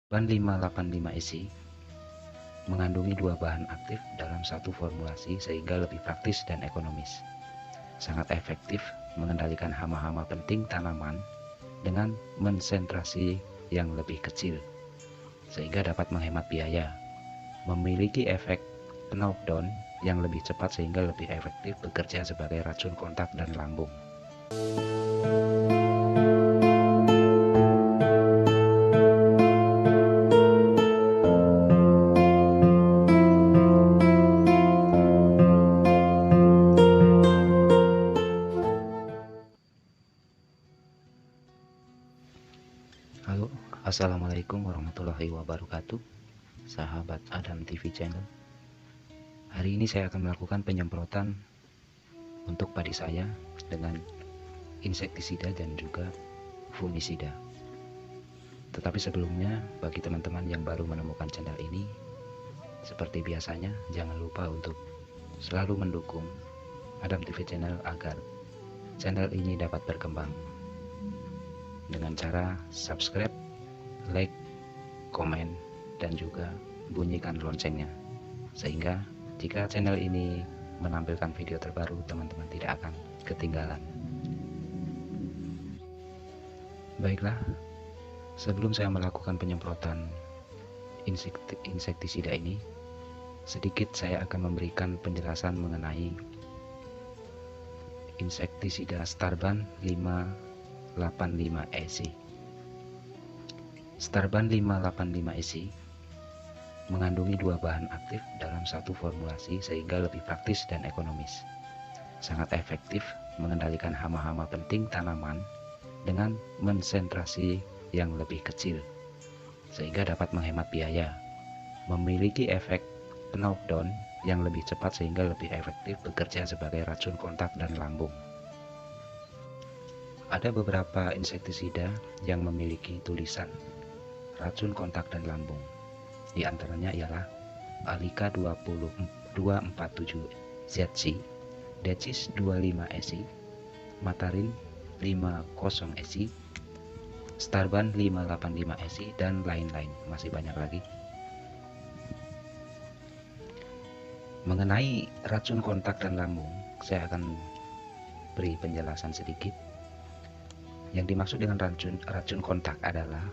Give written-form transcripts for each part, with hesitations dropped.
Ban 585 EC mengandungi dua bahan aktif dalam satu formulasi sehingga lebih praktis dan ekonomis. Sangat efektif mengendalikan hama-hama penting tanaman dengan konsentrasi yang lebih kecil, sehingga dapat menghemat biaya. Memiliki efek knockdown yang lebih cepat sehingga lebih efektif bekerja sebagai racun kontak dan lambung. Halo, assalamualaikum warahmatullahi wabarakatuh, sahabat Adam TV Channel. Hari ini saya akan melakukan penyemprotan untuk padi saya dengan insektisida dan juga fungisida. Tetapi sebelumnya, bagi teman-teman yang baru menemukan channel ini, seperti biasanya jangan lupa untuk selalu mendukung Adam TV Channel agar channel ini dapat berkembang dengan cara subscribe, like, komen, dan juga bunyikan loncengnya, sehingga jika channel ini menampilkan video terbaru, teman-teman tidak akan ketinggalan. Baiklah, sebelum saya melakukan penyemprotan insektisida ini, sedikit saya akan memberikan penjelasan mengenai insektisida Starban 585 EC. Starban 585 EC mengandungi dua bahan aktif dalam satu formulasi sehingga lebih praktis dan ekonomis. Sangat efektif mengendalikan hama-hama penting tanaman dengan konsentrasi yang lebih kecil, sehingga dapat menghemat biaya. Memiliki efek knockdown yang lebih cepat sehingga lebih efektif bekerja sebagai racun kontak dan lambung. Ada beberapa insektisida yang memiliki tulisan racun kontak dan lambung. Di antaranya ialah Alika 247 ZC, Decis 25 EC, Matarin 50 EC, Starban 585 EC, dan lain-lain, masih banyak lagi. Mengenai racun kontak dan lambung, saya akan beri penjelasan sedikit. Yang dimaksud dengan racun kontak adalah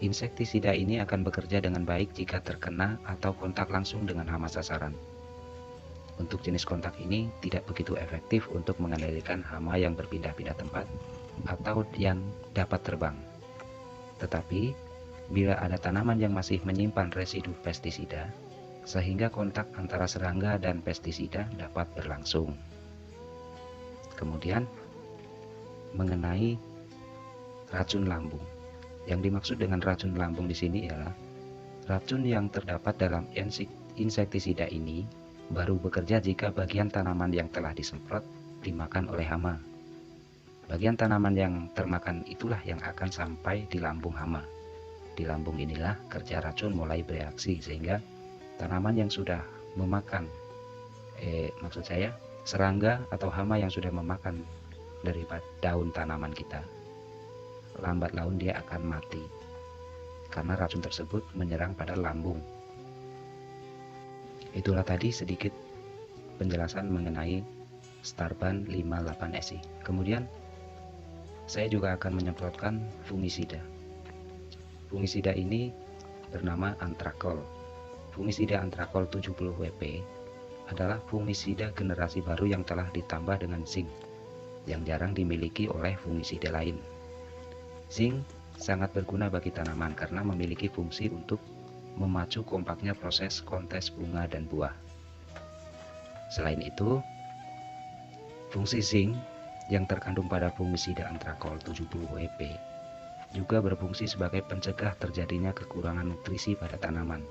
insektisida ini akan bekerja dengan baik jika terkena atau kontak langsung dengan hama sasaran. Untuk jenis kontak ini tidak begitu efektif untuk mengendalikan hama yang berpindah-pindah tempat atau yang dapat terbang. Tetapi, bila ada tanaman yang masih menyimpan residu pestisida, sehingga kontak antara serangga dan pestisida dapat berlangsung. Kemudian, mengenai racun lambung. Yang dimaksud dengan racun lambung di sini ialah racun yang terdapat dalam insektisida ini baru bekerja jika bagian tanaman yang telah disemprot dimakan oleh hama. Bagian tanaman yang termakan itulah yang akan sampai di lambung hama. Di lambung inilah kerja racun mulai bereaksi sehingga tanaman yang sudah memakan serangga atau hama yang sudah memakan daripada daun tanaman kita, lambat laun dia akan mati karena racun tersebut menyerang pada lambung. Itulah tadi sedikit penjelasan mengenai Starban 58 EC. Kemudian saya juga akan menyemprotkan fungisida. Fungisida ini bernama Antrakol. Fungisida Antrakol 70 WP adalah fungisida generasi baru yang telah ditambah dengan zinc yang jarang dimiliki oleh fungisida lain. Zinc sangat berguna bagi tanaman karena memiliki fungsi untuk memacu kompaknya proses kontes bunga dan buah. Selain itu, fungsi zinc yang terkandung pada fungisida Antrakol 70 WP juga berfungsi sebagai pencegah terjadinya kekurangan nutrisi pada tanaman.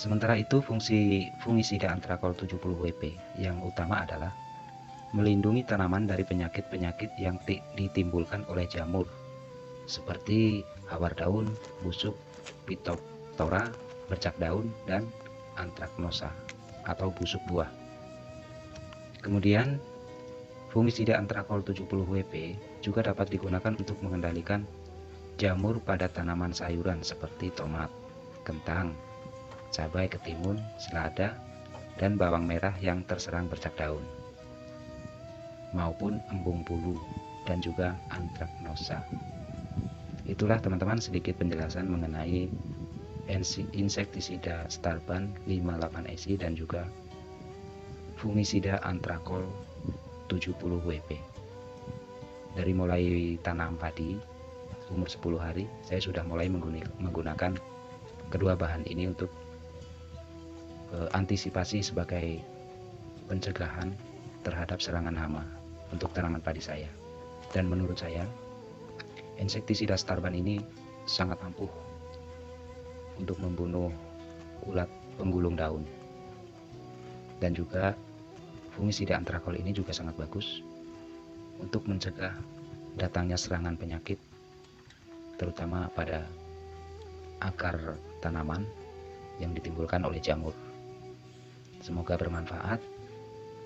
Sementara itu, fungsi fungisida Antrakol 70 WP yang utama adalah melindungi tanaman dari penyakit-penyakit yang ditimbulkan oleh jamur seperti hawar daun, busuk, Phytophthora, bercak daun, dan Anthracnosa atau busuk buah. Kemudian fungisida Antrakol 70 WP juga dapat digunakan untuk mengendalikan jamur pada tanaman sayuran seperti tomat, kentang, cabai ketimun, selada, dan bawang merah yang terserang bercak daun, maupun embung bulu dan juga antraknosa. Itulah teman-teman sedikit penjelasan mengenai insektisida Starban 58SI dan juga fungisida Antrakol 70 WP. Dari mulai tanam padi umur 10 hari, saya sudah mulai menggunakan kedua bahan ini untuk antisipasi sebagai pencegahan terhadap serangan hama untuk tanaman padi saya. Dan menurut saya, insektisida Starban ini sangat ampuh untuk membunuh ulat penggulung daun. Dan juga fungisida Antrakol ini juga sangat bagus untuk mencegah datangnya serangan penyakit, terutama pada akar tanaman yang ditimbulkan oleh jamur. Semoga bermanfaat,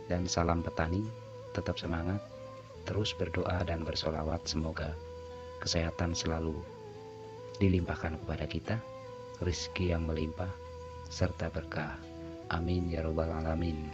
dan salam petani, tetap semangat, terus berdoa dan bersolawat, semoga kesehatan selalu dilimpahkan kepada kita, rezeki yang melimpah, serta berkah. Amin ya robbal alamin.